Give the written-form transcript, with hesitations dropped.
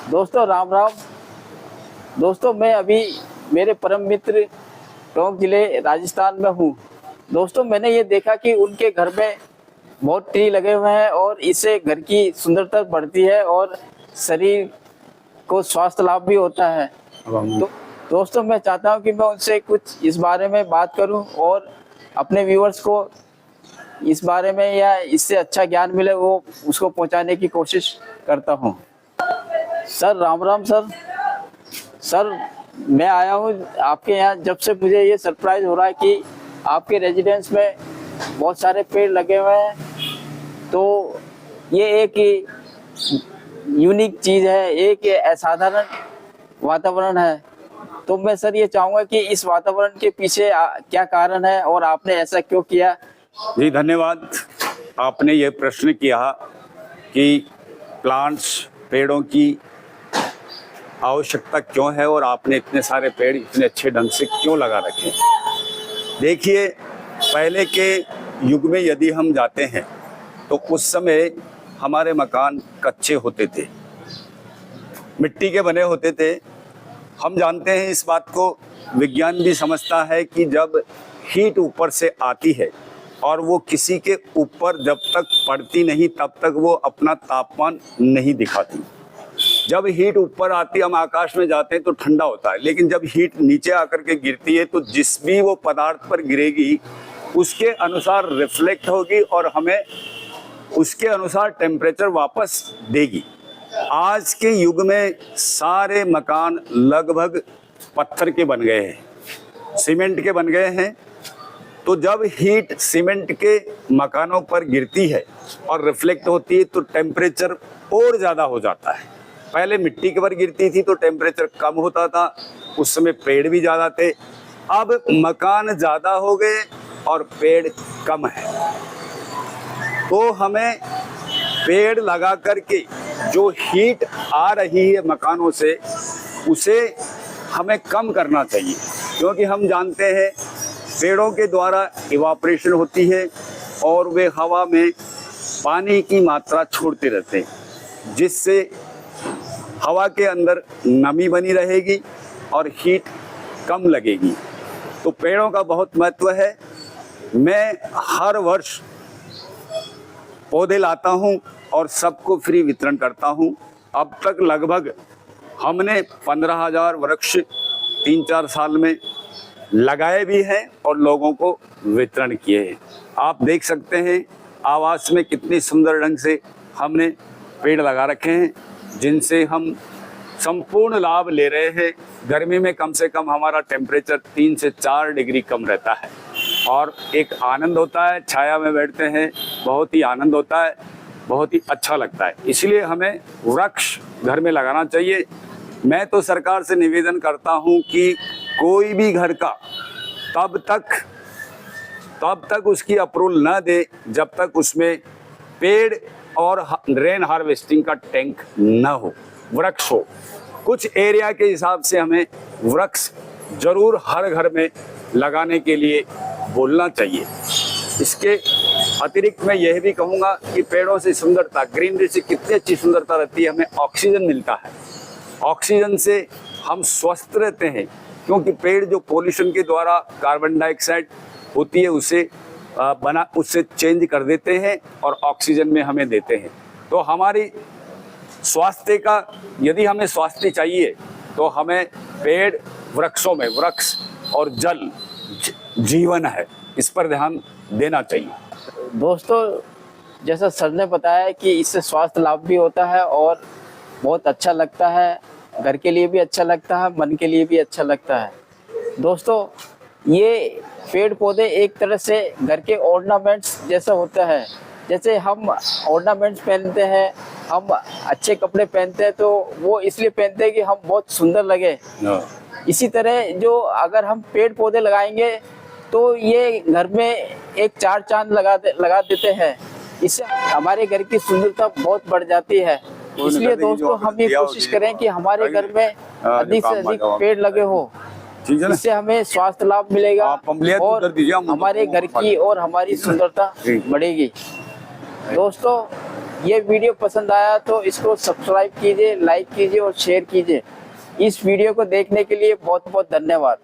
दोस्तों राम राम। दोस्तों मैं अभी मेरे परम मित्र टोंक जिले राजस्थान में हूँ। दोस्तों मैंने ये देखा कि उनके घर में बहुत ट्री लगे हुए हैं और इससे घर की सुंदरता बढ़ती है और शरीर को स्वास्थ्य लाभ भी होता है। तो दोस्तों मैं चाहता हूँ कि मैं उनसे कुछ इस बारे में बात करूँ और अपने व्यूअर्स को इस बारे में या इससे अच्छा ज्ञान मिले वो उसको पहुँचाने की कोशिश करता हूँ। Sir Ram Ram sir. Sir मैं आया हूँ आपके यहाँ, जब से मुझे ये सरप्राइज हो रहा है कि आपके रेजिडेंस में बहुत सारे पेड़ लगे हुए हैं, तो ये एक यूनिक चीज़ है, एक असाधारण वातावरण है। तो मैं सर ये चाहूँगा कि इस वातावरण के पीछे क्या कारण है और आपने ऐसा क्यों किया। जी धन्यवाद। आपने ये प्रश्न किया कि प्लांट्स पेड़ों की आवश्यकता क्यों है और आपने इतने सारे पेड़ इतने अच्छे ढंग से क्यों लगा रखे। देखिए, पहले के युग में यदि हम जाते हैं तो उस समय हमारे मकान कच्चे होते थे, मिट्टी के बने होते थे। हम जानते हैं इस बात को, विज्ञान भी समझता है कि जब हीट ऊपर से आती है और वो किसी के ऊपर जब तक पड़ती नहीं तब तक वो अपना तापमान नहीं दिखाती। जब हीट ऊपर आती, हम आकाश में जाते हैं तो ठंडा होता है, लेकिन जब हीट नीचे आकर के गिरती है तो जिस भी वो पदार्थ पर गिरेगी उसके अनुसार रिफ्लेक्ट होगी और हमें उसके अनुसार टेम्परेचर वापस देगी। आज के युग में सारे मकान लगभग पत्थर के बन गए हैं, सीमेंट के बन गए हैं। तो जब हीट सीमेंट के मकानों पर गिरती है और रिफ्लेक्ट होती है तो टेम्परेचर और ज़्यादा हो जाता है। पहले मिट्टी के पर गिरती थी तो टेम्परेचर कम होता था, उस समय पेड़ भी ज़्यादा थे। अब मकान ज़्यादा हो गए और पेड़ कम है, तो हमें पेड़ लगा करके जो हीट आ रही है मकानों से उसे हमें कम करना चाहिए, क्योंकि हम जानते हैं पेड़ों के द्वारा इवापोरेशन होती है और वे हवा में पानी की मात्रा छोड़ते रहते हैं, जिससे हवा के अंदर नमी बनी रहेगी और हीट कम लगेगी। तो पेड़ों का बहुत महत्व है। मैं हर वर्ष पौधे लाता हूं और सबको फ्री वितरण करता हूं। अब तक लगभग हमने 15,000 वृक्ष 3-4 साल में लगाए भी हैं और लोगों को वितरण किए हैं। आप देख सकते हैं आवास में कितनी सुंदर ढंग से हमने पेड़ लगा रखे हैं, जिनसे हम संपूर्ण लाभ ले रहे हैं। गर्मी में कम से कम हमारा टेम्परेचर 3 से 4 डिग्री कम रहता है और एक आनंद होता है, छाया में बैठते हैं, बहुत ही आनंद होता है, बहुत ही अच्छा लगता है। इसलिए हमें वृक्ष घर में लगाना चाहिए। मैं तो सरकार से निवेदन करता हूं कि कोई भी घर का तब तक उसकी अप्रूवल न दे जब तक उसमें पेड़ और रेन हार्वेस्टिंग का टैंक न हो, वृक्ष हो। कुछ एरिया के हिसाब से हमें वृक्ष जरूर हर घर में लगाने के लिए बोलना चाहिए। इसके अतिरिक्त मैं यह भी कहूँगा कि पेड़ों से सुंदरता, ग्रीनरी से कितनी अच्छी सुंदरता रहती है। हमें ऑक्सीजन मिलता है, ऑक्सीजन से हम स्वस्थ रहते हैं, क्योंकि पेड़ जो पोल्यूशन के द्वारा कार्बन डाइऑक्साइड होती है उससे चेंज कर देते हैं और ऑक्सीजन में हमें देते हैं। तो हमारी स्वास्थ्य का, यदि हमें स्वास्थ्य चाहिए तो हमें पेड़, वृक्षों में वृक्ष और जल जीवन है, इस पर ध्यान देना चाहिए। दोस्तों जैसा सर ने बताया कि इससे स्वास्थ्य लाभ भी होता है और बहुत अच्छा लगता है, घर के लिए भी अच्छा लगता है, मन के लिए भी अच्छा लगता है। दोस्तों ये पेड़ पौधे एक तरह से घर के ऑर्नामेंट्स जैसा होता है। जैसे हम ऑर्नामेंट्स पहनते हैं, हम अच्छे कपड़े पहनते हैं तो वो इसलिए पहनते हैं कि हम बहुत सुंदर लगे। इसी तरह जो अगर हम पेड़ पौधे लगाएंगे तो ये घर में एक 4 चांद लगा देते हैं। इससे हमारे घर की सुंदरता बहुत बढ़ जाती है। इसलिए दोस्तों हम ये कोशिश करें कि हमारे घर में अधिक से अधिक पेड़ लगे हो, इससे हमें स्वास्थ्य लाभ मिलेगा और हमारे घर की और हमारी सुंदरता बढ़ेगी। दोस्तों ये वीडियो पसंद आया तो इसको सब्सक्राइब कीजिए, लाइक कीजिए और शेयर कीजिए। इस वीडियो को देखने के लिए बहुत बहुत धन्यवाद।